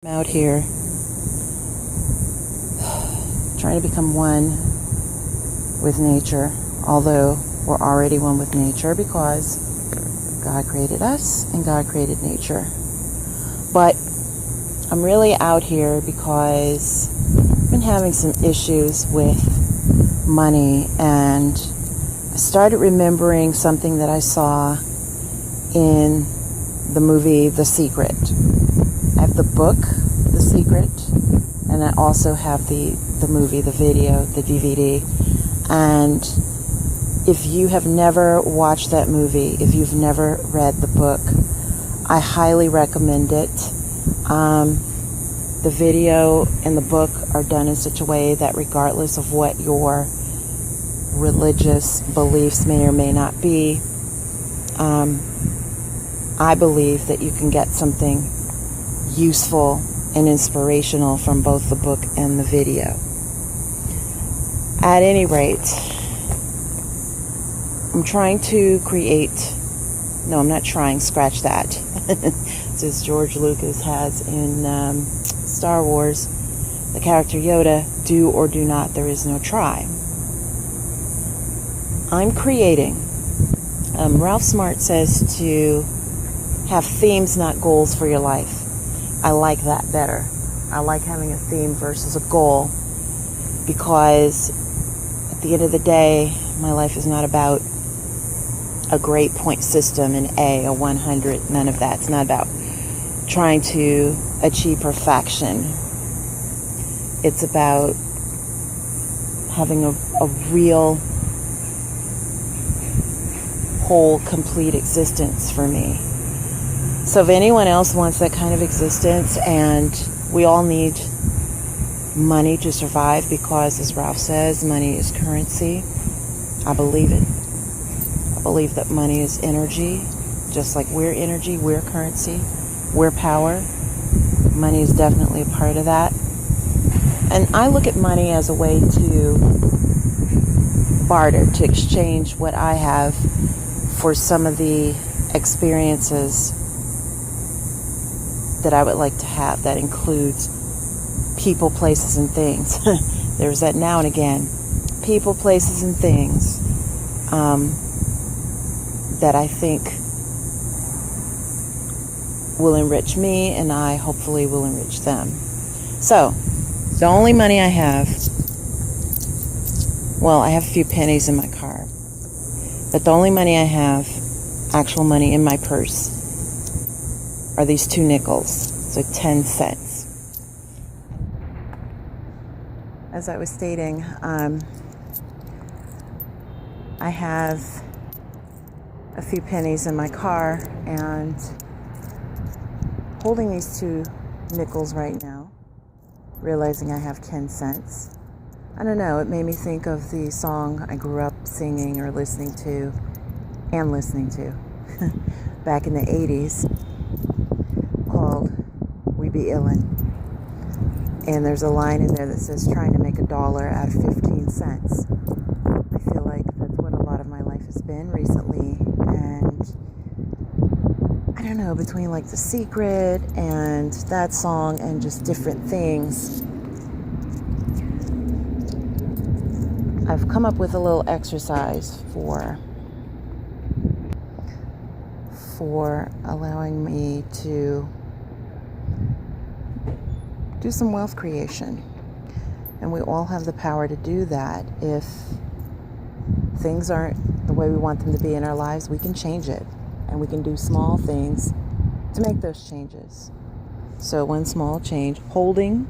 out here trying to become one with nature, although we're already one with nature because God created us and God created nature. But I'm really out here because I've been having some issues with money, and I started remembering something that I saw in the movie The Secret. I have the book The Secret, and I also have the movie, the video, the DVD. And if you have never watched that movie, if you've never read the book, I highly recommend it. The video and the book are done in such a way that regardless of what your religious beliefs may or may not be, I believe that you can get something useful and inspirational from both the book and the video. At any rate, I'm trying to create, no, I'm not trying, scratch that. As George Lucas has in Star Wars, the character Yoda, do or do not, there is no try. I'm creating. Ralph Smart says to have themes, not goals for your life. I like that better. I like having a theme versus a goal, because at the end of the day, my life is not about a great point system, an A, a 100, none of that. It's not about trying to achieve perfection. It's about having a real, whole, complete existence for me. So if anyone else wants that kind of existence, and we all need money to survive because, as Ralph says, money is currency, I believe it. I believe that money is energy, just like we're energy, we're currency, we're power. Money is definitely a part of that. And I look at money as a way to barter, to exchange what I have for some of the experiences that I would like to have. That includes people, places, and things. There's that now and again. People, places, and things that I think will enrich me, and I hopefully will enrich them. So, the only money I have, well, I have a few pennies in my car, but the only money I have, actual money in my purse, are these 2 nickels, so 10 cents. As I was stating, I have a few pennies in my car, and holding these 2 nickels right now, realizing I have 10 cents. I don't know, it made me think of the song I grew up singing or listening to back in the 80s, called We Be Illin'. And there's a line in there that says, trying to make $1 out of 15 cents. I feel like that's what a lot of my life has been recently. And I don't know, between like The Secret and that song and just different things, I've come up with a little exercise for allowing me to do some wealth creation. And we all have the power to do that. If things aren't the way we want them to be in our lives, we can change it. And we can do small things to make those changes. So one small change, holding,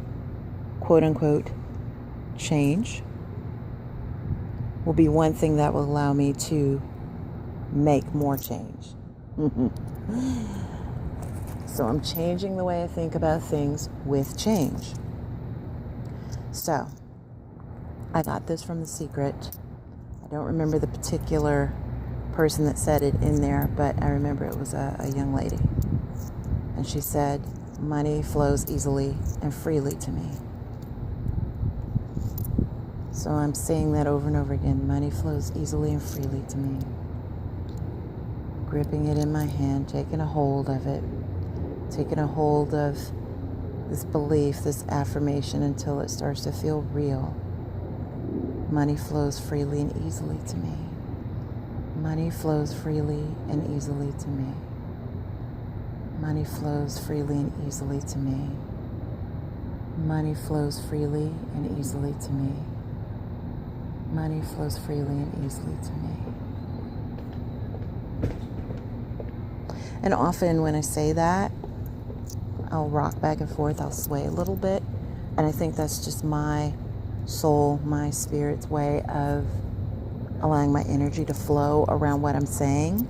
quote unquote, change, will be one thing that will allow me to make more change. So I'm changing the way I think about things with change. So I got this from The Secret. I don't remember the particular person that said it in there, but I remember it was a young lady. And she said, money flows easily and freely to me. So I'm saying that over and over again. Money flows easily and freely to me. Gripping it in my hand, taking a hold of it, taking a hold of this belief, this affirmation, until it starts to feel real. Money flows freely and easily to me. Money flows freely and easily to me. Money flows freely and easily to me. Money flows freely and easily to me. Money flows freely and easily to me. And often when I say that, I'll rock back and forth, I'll sway a little bit. And I think that's just my soul, my spirit's way of allowing my energy to flow around what I'm saying.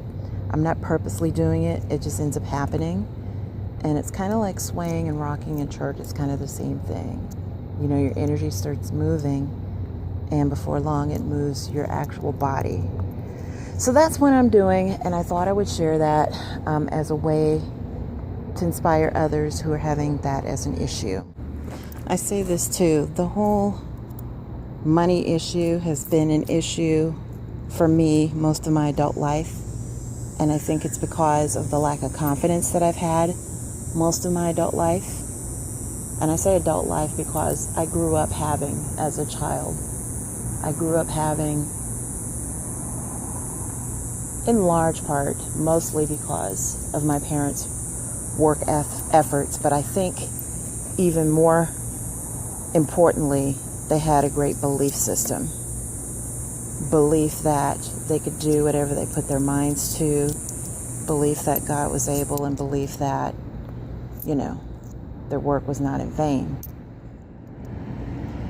I'm not purposely doing it, it just ends up happening. And it's kind of like swaying and rocking in church. It's kind of the same thing. You know, your energy starts moving, and before long it moves your actual body. So that's what I'm doing, and I thought I would share that as a way to inspire others who are having that as an issue. I say this too, the whole money issue has been an issue for me most of my adult life, and I think it's because of the lack of confidence that I've had most of my adult life. And I say adult life because I grew up having, as a child, I grew up having, in large part, mostly because of my parents' work efforts, but I think even more importantly, they had a great belief system. Belief that they could do whatever they put their minds to, belief that God was able, and belief that, you know, their work was not in vain.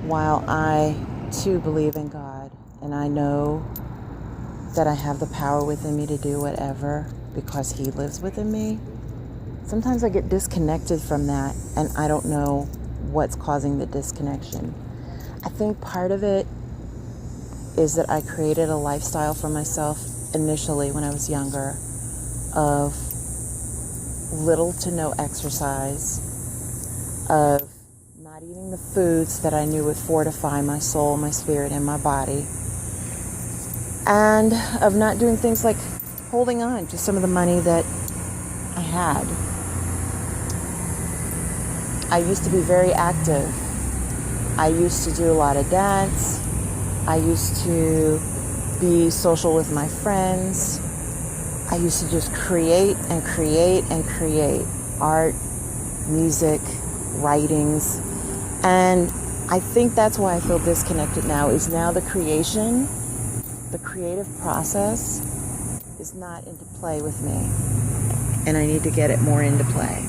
While I too believe in God, and I know that I have the power within me to do whatever because He lives within me, sometimes I get disconnected from that, and I don't know what's causing the disconnection. I think part of it is that I created a lifestyle for myself initially when I was younger of little to no exercise, of not eating the foods that I knew would fortify my soul, my spirit, and my body, and of not doing things like holding on to some of the money that I had. I used to be very active. I used to do a lot of dance. I used to be social with my friends. I used to just create and create and create art, music, writings. And I think that's why I feel disconnected now, is now the creation, the creative process is not into play with me. And I need to get it more into play.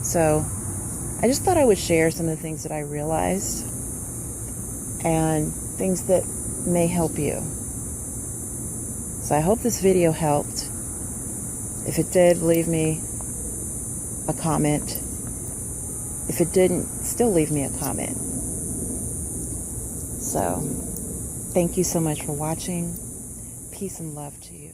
So I just thought I would share some of the things that I realized and things that may help you. So I hope this video helped. If it did, leave me a comment. If it didn't, still leave me a comment. So, thank you so much for watching. Peace and love to you.